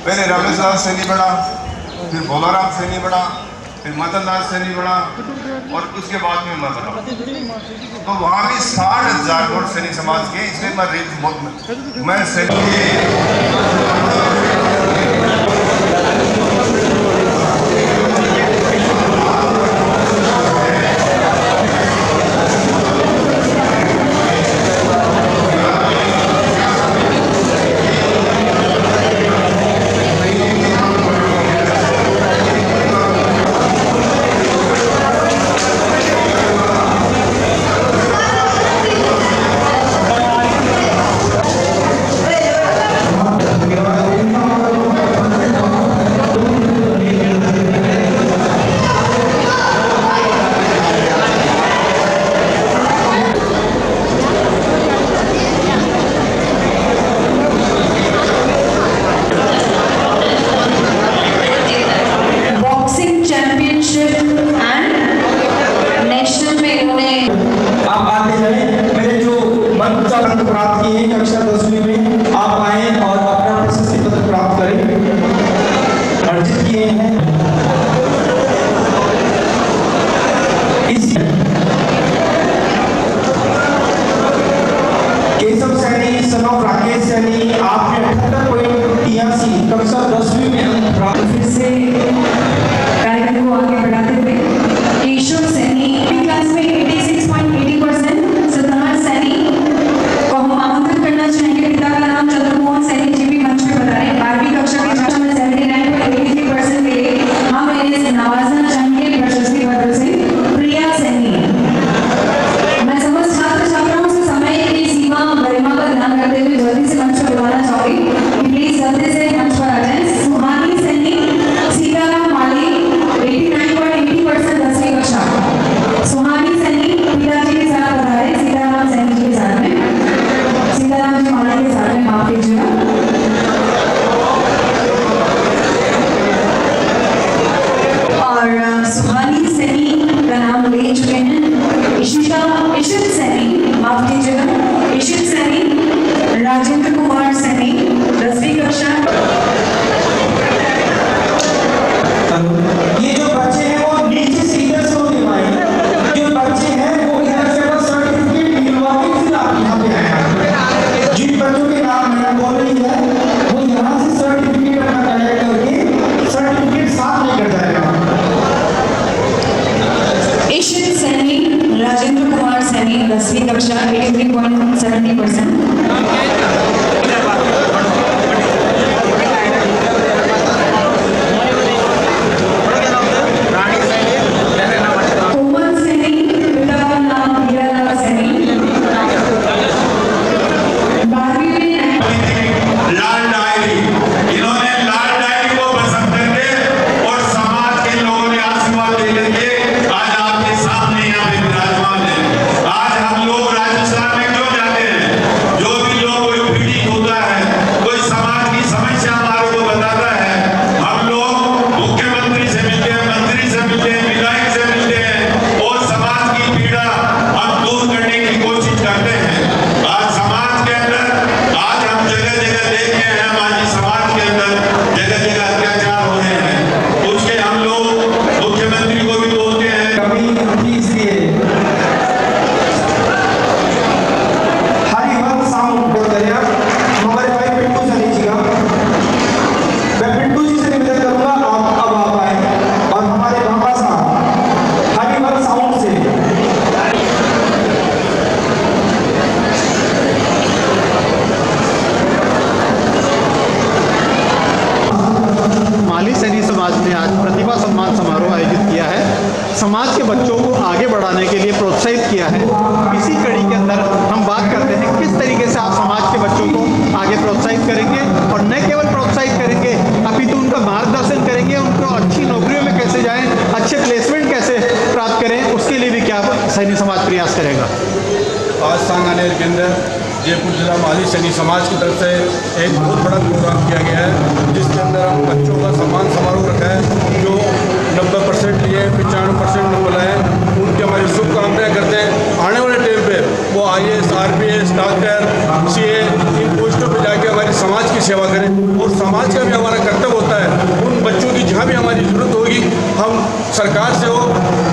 पहले रमेशदास सैनी बना, फिर भोलाराम सैनी बना, फिर मदनदास सैनी बना और उसके बाद में मैं बना। तो वहाँ भी 60,000 वोट सैनी समाज के, इसलिए मैं सैनी प्राप्त किए हैं कक्षा 10वीं में, आप आए और अपना प्रशस्ति पत्र प्राप्त करें, अर्जित किए हैं। केशव सैनी सन ऑफ राकेश सैनी, आपने 78.83 कक्षा 10वीं में अंक प्राप्त। फिर से कार्यक्रम को आगे बढ़ाते हुए केशव सैनी क्लास में 86.80%, सतनार सैनी को हम आमंत्रित करना चाहेंगे। पिता का नाम चंद्रमोहन सैनी जी भी मंच पे बता रहे हैं। 12वीं कक्षा की छात्रा में 79.83% के लिए हम इन्हें नवाजना चाहेंगे प्रशस्ति पत्र से। प्रिया सैनी, मैं समस्त छात्र छात्राओं से समय की सीमा गरिमा का ध्यान करते हुए जल्दी से मंच पर बुलाना चाहूंगी। प्लीज जल्दी से मंच पर आ जाएं। सुहानी सैनी, सीताराम माली 89.80% 10वीं कक्षा। सुहानी सैनी पिताजी के साथ बता रहे, सीताराम सैनी जी के साथ में, सीताराम जी माली के साथ में, माफ कीजिएगा। और सुहानी सैनी का नाम ले चुके हैं इशित सैनी, माफ कीजिएगा, इशित सैनी, राजेंद्र कुमार सैनी 10वीं कक्षा। ये जो बच्चे हैं वो नीचे से इधर से होने वाले, जो बच्चे हैं वो इधर से बस सर्टिफिकेट दिलवा के फिर आप यहाँ पे आए। जिन बच्चों के नाम मैंने बोल रही है वो यहाँ से सर्टिफिकेट अपना कलेक्ट करके सर्टिफिकेट साथ लेकर जाएगा। इशित सैनी, राजेंद्र कुमार सैनी 10वीं कक्षा 83.70%। समाज के बच्चों को आगे बढ़ाने के लिए प्रोत्साहित किया है। इसी कड़ी के अंदर हम बात करते हैं किस तरीके से आप समाज के बच्चों को आगे प्रोत्साहित करेंगे और न केवल प्रोत्साहित करेंगे अपितु उनका मार्गदर्शन करेंगे, उनको अच्छी नौकरियों में कैसे जाएं, अच्छे प्लेसमेंट कैसे प्राप्त करें, उसके लिए भी क्या सैनी समाज प्रयास करेगा। आज सांगानेर के अंदर जयपुर जिला माली सैनी समाज की तरफ से एक बहुत बड़ा प्रोग्राम किया गया है, जिसके अंदर हम बच्चों का सम्मान समारोह रखा है। जो 90% लिए 95% नंबर लाए, उनकी हमारी शुभकामनाएं करते हैं। आने वाले टाइम पे वो IAS, RPS, डॉक्टर, CA इन पोस्टों पर जाके हमारी समाज की सेवा करें और समाज का भी हमारा कर्तव्य होता है उन बच्चों की जहाँ भी हमारी ज़रूरत होगी हम सरकार से हो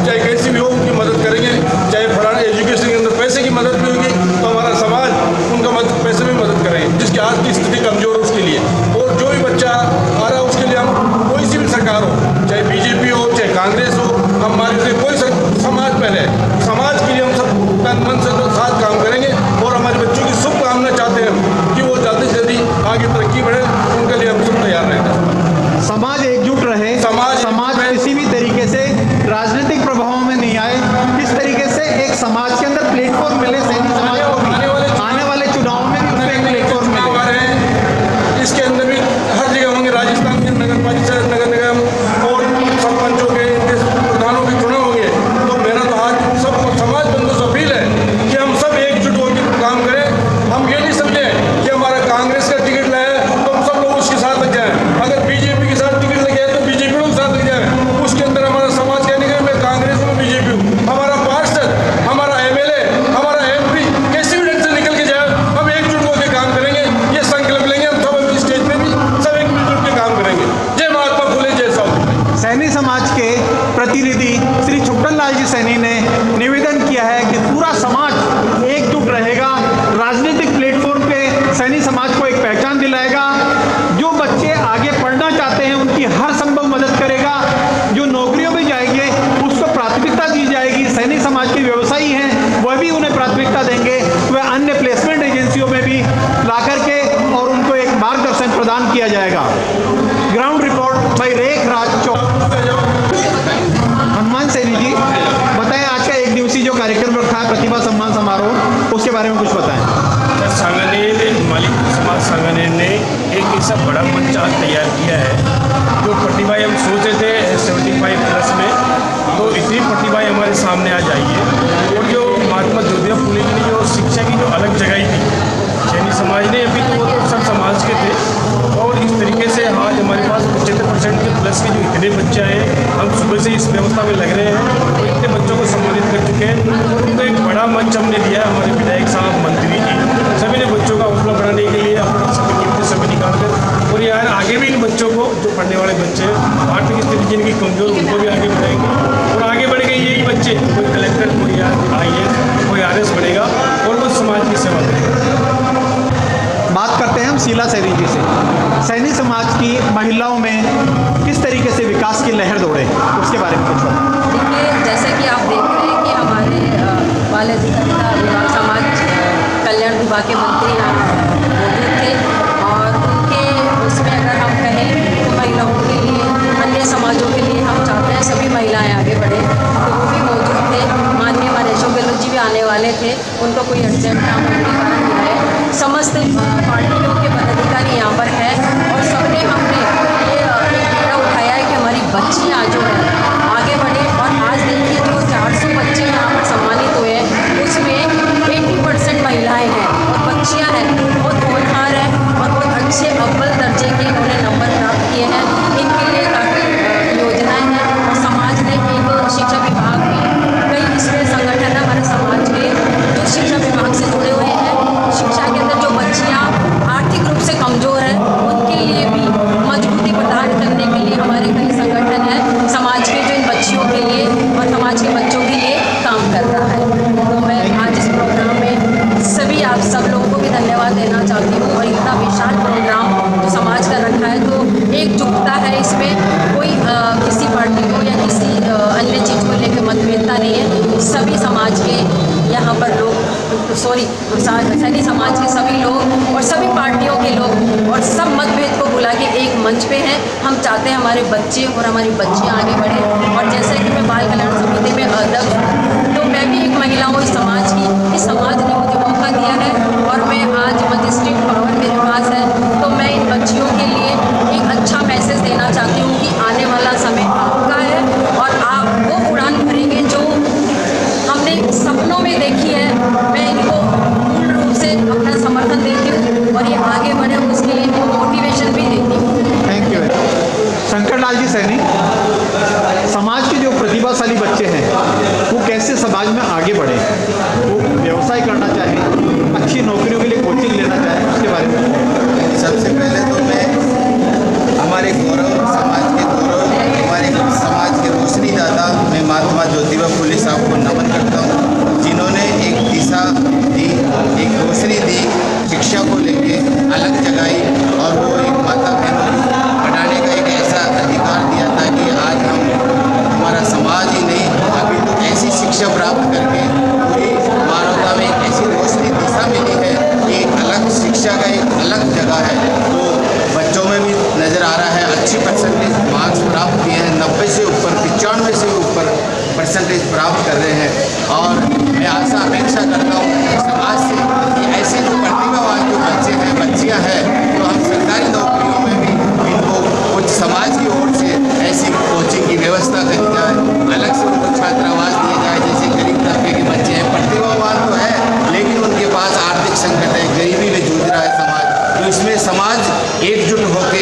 चाहे कैसी भी हो उनकी मदद करेंगे। चाहे फलाना एजुकेशन के अंदर पैसे की मदद भी होगी तो हमारा समाज उनका पैसे में मदद करेंगे जिसकी आर्थिक स्थिति कमज़ोर है उसके लिए। और जो भी बच्चा आ रहा है उसके लिए हम कोई सी भी सरकार हो चाहे बीजेपी हो चाहे कांग्रेस हो हमारे लिए कोई समाज पहले है। समाज के लिए हम सब तन मन से तो साथ काम करेंगे और हमारे बच्चों की शुभकामना चाहते हैं हम कि वो जल्दी से जल्दी आगे तरक्की बढ़े उनके लिए हम सब तैयार रहेंगे। समाज एकजुट रहे, समाज किसी भी तरीके से राजनीतिक प्रभावों में नहीं आए, किस तरीके से एक समाज के अंदर प्लेटफॉर्म मिले सैनी समाज को भी आने वाले चुनाव में भी उसको एक प्लेटफॉर्म मिले। इसके अंदर भी हर जगह होंगे, राजस्थान के नगर परिषद नगर निगम और सरपंचों के प्रधानों के चुनाव होंगे। तो मेरा तो आज सब समाज बंधु से अपील है कि हम सब एकजुट होकर काम करें। हम ये नहीं समझे कि हमारा कांग्रेस का टिकट लाया तो हम सब लोग उसके साथ लग जाएं, अगर बीजेपी के साथ टिकट लगे तो बीजेपी लोग साथ लग जाएं। उसके अंदर हमारा समाज कहने का मैं कांग्रेस हूँ बीजेपी हूँ, हमारा पार्षद हमारा एमएलए हमारा एमपी कैसे भी ढंग से निकल के जाए हम एकजुट होकर काम करेंगे। ये संकल्प लेंगे हम सब अपनी स्टेज पे भी सब एकजुट के काम करेंगे। जय महात्मा फुले जय साहब। सैनी समाज के प्रतिनिधि श्री छुट्टन लाल जी सैनी ने निवेदन किया है कि पूरा समाज एकजुट रहेगा, राजनीतिक प्लेटफॉर्म पे सैनी समाज को एक पहचान दिलाएगा, जो बच्चे आगे पढ़ना चाहते हैं उनकी हर संभव मदद करेगा, जो नौकरियों में जाएंगे उसको प्राथमिकता दी जाएगी, सैनी समाज के व्यवसायी हैं वह भी उन्हें प्राथमिकता देंगे, वह अन्य प्लेसमेंट एजेंसियों में भी ला करके और उनको एक मार्गदर्शन प्रदान किया जाएगा। ग्राउंड रिपोर्ट बाई रेख राज हनुमान सैनी जी, बताएं आज का एक दिवसीय जो कार्यक्रम रखा है प्रतिभा सम्मान समारोह उसके बारे में कुछ बताएं। संगठन मालिक समाज संगठन ने एक ऐसा बड़ा मंच आज तैयार किया है जो प्रतिभाएं हम सोचे थे 75+ में तो इतनी प्रतिभाएं हमारे सामने आ जाइए। और जो महात्मा ज्योतिबा फुले की जो शिक्षा की जो अलग जगह थी सैनी समाज ने अभी तो वो तो सब समाज के थे और इस तरीके से आज हमारे पास 75% के प्लस के जो इतने बच्चे आए हम सुबह से इस व्यवस्था में लग रहे हैं तो इतने बच्चों को सम्मानित कर चुके हैं। उनको एक बड़ा मंच हमने दिया हमारे विधायक साहब मंत्री जी सभी ने बच्चों का हौसला बढ़ाने के लिए अपने कीमती समय निकाल कर और यार आगे भी इन बच्चों को जो पढ़ने वाले बच्चे हैं आर्थिक स्थिति जिनकी कमजोर उनको भी आगे बढ़ाएंगे और आगे बढ़ गए यही बच्चे कोई कलेक्टर कोई IAS कोई RS बनेगा और वो समाज की सेवा करेगा। बात करते हैं हम शीला सैनी जी से। सैनी समाज की महिलाओं में किस तरीके से विकास की लहर दौड़े उसके बारे में कुछ बताएं। देखिए जैसे कि आप देख रहे हैं कि हमारे बाल अधिकारिता विभाग समाज कल्याण विभाग के मंत्री मौजूद थे और उनके उसमें अगर हम कहें तो महिलाओं के लिए अन्य समाजों के लिए हम चाहते हैं सभी महिलाएं आगे बढ़े तो वो भी मौजूद थे। माननीय हमारे अशोक गहलोत जी भी आने वाले थे, उनको कोई अर्जेंट काम होने के कारण नहीं आए। समस्त पार्टियों के पदाधिकारी यहाँ पर हैं और सबने हमने ये बीड़ा उठाया है कि हमारी बच्चियाँ जो हैं आगे बढ़े। और आज देखिए जो 400 बच्चे यहाँ पर सम्मानित हुए हैं उसमें 80% महिलाएं हैं और बच्चियाँ हैं, बहुत होनहार हैं और बहुत अच्छे अव्वल दर्जे के उन्होंने नंबर प्राप्त किए हैं। इनके लिए काफ़ी योजनाएँ हैं और समाज ने एक शिक्षा विभाग में कई इसमें संगठन है हमारे समाज के जो शिक्षा विभाग से जुड़े हुए हैं। शिक्षा के अंदर जो बच्चियाँ आर्थिक रूप से कमज़ोर हैं उनके लिए भी मजबूती प्रदान करने के लिए हमारे कई संगठन हैं समाज के जो इन बच्चियों के लिए और समाज के बच्चों के लिए काम कर रहा है। तो मैं आज इस प्रोग्राम में सभी आप सब लोगों को भी धन्यवाद देना चाहती हूँ और इतना विशाल प्रोग्राम जो समाज का रखा है तो एकजुटता है इसमें, कोई किसी पार्टी को या किसी अन्य चीज़ को लेकर मतभेदता नहीं है। सभी समाज के यहाँ पर लोग सैनी समाज के सभी लोग और सभी पार्टियों के लोग और सब मतभेद को भुला के एक मंच पे हैं। हम चाहते हैं हमारे बच्चे और हमारी बच्चियाँ आगे बढ़े और जैसे कि मैं बाल कल्याण समिति में अध्यक्ष हूँ तो मैं भी एक महिला हूँ इस समाज की। इस समाज ने मुझे मौका दिया है और मैं आज मजिस्ट्रेट पावर मेरे पास है तो मैं इन बच्चियों के लिए एक अच्छा मैसेज देना चाहती हूँ कि आने वाला समय आपका है और आप वो उड़ान भरेंगे जो हमने सपनों में देखी है। मैं इनको पूर्ण रूप से अपना समर्थन देती हूँ और ये आगे बढ़े उसके लिए मोटिवेशन भी देती हूँ। Thank you. शंकर लाल जी सैनी, समाज के जो प्रतिभाशाली बच्चे हैं वो कैसे समाज में आगे बढ़े, वो व्यवसाय करना चाहें उसमें समाज एकजुट होके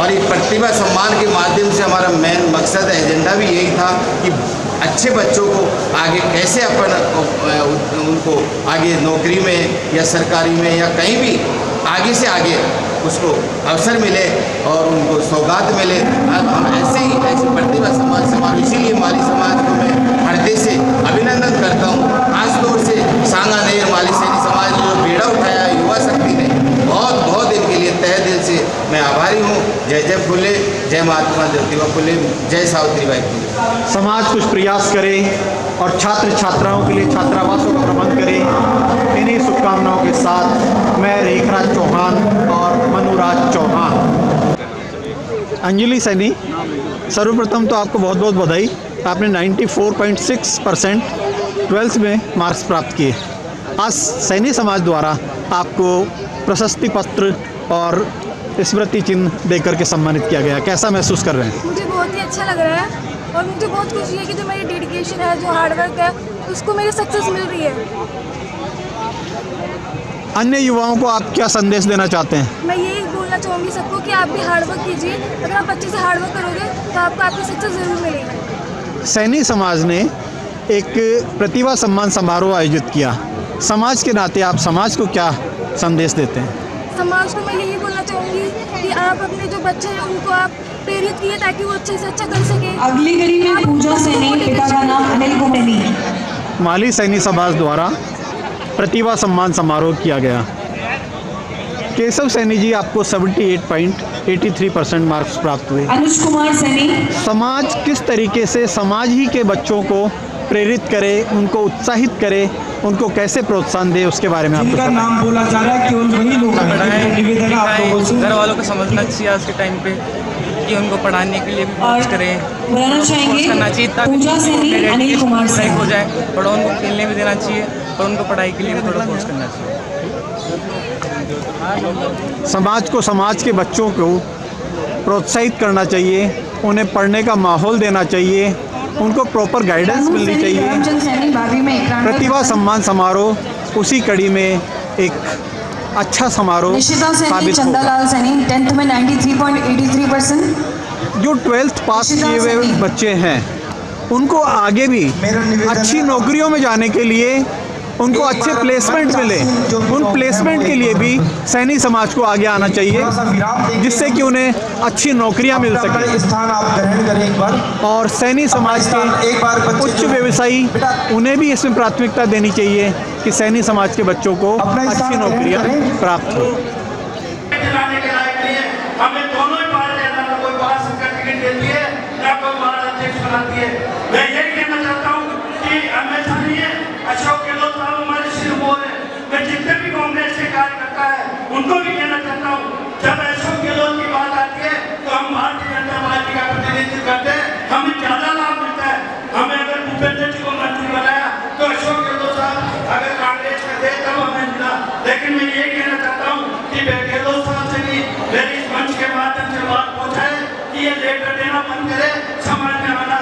और एक प्रतिभा सम्मान के माध्यम से हमारा मेन मकसद एजेंडा भी यही था कि अच्छे बच्चों को आगे कैसे उनको आगे नौकरी में या सरकारी में या कहीं भी आगे से आगे उसको अवसर मिले और उनको सौगात मिले। अब हम ऐसे प्रतिभा सम्मान समारोह, इसीलिए माली समाज को मैं हृदय से अभिनंदन करता हूँ। खासतौर से सांगानेर माली सैनी समाज ने जो बेड़ा उठाया युवा शक्ति ने, बहुत बहुत इनके लिए तहे दिल से मैं आभारी हूँ। जय जय फुले, जय महात्मा ज्योतिबा फुले, जय सावित्रीबाई फुले। समाज कुछ प्रयास करे और छात्र छात्राओं के लिए छात्रावासों का प्रबंध करे। इन्हीं शुभकामनाओं के साथ मैं रेखराज चौहान और मनुराज चौहान। अंजलि सैनी, सर्वप्रथम तो आपको बहुत बहुत बधाई। आपने 94.6% 12th में मार्क्स प्राप्त किए। आज सैनी समाज द्वारा आपको प्रशस्ति पत्र और स्मृति चिन्ह देकर के सम्मानित किया गया, कैसा महसूस कर रहे हैं? मुझे बहुत ही अच्छा लग रहा है और मुझे बहुत खुशी है कि जो मेरी डेडिकेशन है, जो हार्डवर्क है, उसको मेरी सक्सेस मिल रही है। अन्य युवाओं को आप क्या संदेश देना चाहते हैं? मैं यही बोलना चाहूँगी सबको कि आप भी हार्डवर्क कीजिए। अगर आप अच्छे से हार्डवर्क करोगे तो आपको आपकी सक्सेस ज़रूर मिलेगी। सैनी समाज ने एक प्रतिभा सम्मान समारोह आयोजित किया। समाज के नाते आप समाज को क्या संदेश देते हैं? समाज को मैं यही बोलना चाहूँगी कि आप अपने जो बच्चे हैं उनको आप प्रेरित कीजिए ताकि वो अच्छे से अच्छा कर सकें। अगली कड़ी में पूजा सैनी, पिता का नाम अनिल कुमार। माली सैनी समाज द्वारा प्रतिभा सम्मान समारोह किया गया। केशव सैनी जी, आपको 78.83% मार्क्स प्राप्त हुए। अनुज कुमार सैनी। समाज किस तरीके से समाज ही के बच्चों को प्रेरित करे, उनको उत्साहित करे, उनको कैसे प्रोत्साहन दे, उसके बारे में आप जिनका नाम बोला जा रहा है केवल वही लोग हैं। निवेदन आप लोगों से, घर वालों को समझना चाहिए आज के टाइम पे कि उनको पढ़ाने के लिए भी कोशिश करें, बुलाना चाहेंगे पूजा सैनी, अनिल कुमार सैनी हो जाए। थोड़ा उनको खेलने भी देना चाहिए और उनको पढ़ाई के लिए भी थोड़ा फोर्स करना चाहिए। समाज को, समाज के बच्चों को प्रोत्साहित करना चाहिए, उन्हें पढ़ने का माहौल देना चाहिए, उनको प्रॉपर गाइडेंस मिलनी चाहिए। प्रतिभा सम्मान समारोह उसी कड़ी में एक अच्छा समारोह साबित होगा। चंदालाल सैनी 10th में 93.83%। जो 12th पास किए हुए बच्चे हैं उनको आगे भी अच्छी नौकरियों में जाने के लिए उनको अच्छे प्लेसमेंट मिले, उन प्लेसमेंट के लिए भी सैनी समाज को आगे आना चाहिए जिससे कि उन्हें अच्छी नौकरियां मिल सकें। स्थान आप ग्रहण करें एक बार। और सैनी समाज के उच्च व्यवसायी, उन्हें भी इसमें प्राथमिकता देनी चाहिए कि सैनी समाज के बच्चों को अच्छी नौकरियां प्राप्त हो। हमें दोनों ही पार्टियां ना कोई बाहर सरकार टिकट देती है ना कोई बाहर अध्यक्ष बनाती है। मैं यही कहना चाहता हूँ कि हमेशा नहीं है अशोक गहलोत साहब हमारे शिरोमणि हैं। मैं जितने भी कांग्रेस के कार्यकर्ता है उनको भी कहना चाहता हूँ, जब अशोक गहलोत की बात आती है तो हम भारतीय जनता पार्टी का प्रतिनिधित्व करते हैं, हमें ज्यादा लाभ मिलता है। हमें अगर भूपेंद्र जी को मंत्री बनाया तो अशोक गहलोत साहब अगर कांग्रेस का थे तब हमें मिला। लेकिन मैं ये कहना चाहता हूँ कि गहलोत साहब से भी मेरी इस मंच के माध्यम से बात पहुँचाए कि ये लेटर देना बंद करे, समाज में आना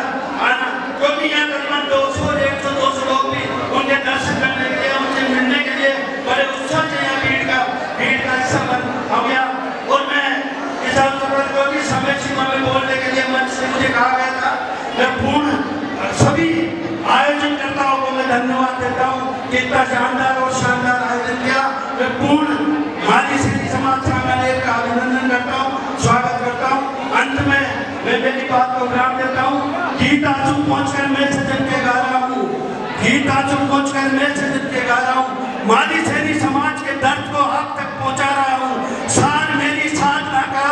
क्योंकि यहाँ करीबन 200, 150, 200 लोग भी उनके दर्शन करने के लिए, उनसे मिलने के लिए बड़े उत्साह से यहाँ भीड़ का हिस्सा हम यहाँ। और मैं इस अवसर पर क्योंकि समय सीमा में बोलने के लिए मंच से मुझे कहा गया था, मैं पूर्ण सभी आयोजनकर्ताओं को मैं धन्यवाद देता हूँ कि इतना शानदार और शानदार आयोजन किया। मैं पूर्ण माली सैनी समाज सांगानेर का अभिनंदन करता हूँ, स्वागत करता हूँ। अंत में मैं मेरी बात को विराम देता हूँ। गीत आंसू पहुँचकर मैं सजन के गा रहा हूँ, गीत आंसू पहुँचकर मैं सजन के गा रहा हूँ। माली सैनी समाज के दर्द को आप तक पहुँचा रहा हूँ। सार मेरी साधना का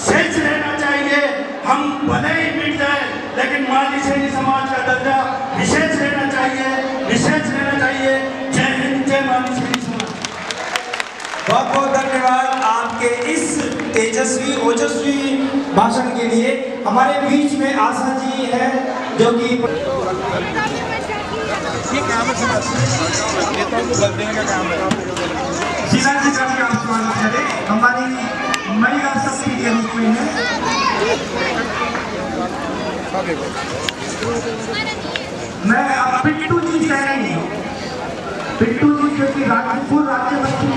शेष रहना चाहिए, हम भले ही मिट जाए लेकिन माली सैनी समाज का दर्जा विशेष रहना चाहिए, विशेष रहना चाहिए। जय हिंद, जय माली सैनी समाज। बहुत बहुत धन्यवाद आपके इस तेजस्वी ओजस्वी भाषण के लिए। हमारे बीच में आशा जी हैं जो कि हमारी महिला शक्ति के रूप में है। मैं अब पिट्टू जी सैनी, पिट्टू जी जो कि पूर्व राज्य मंत्री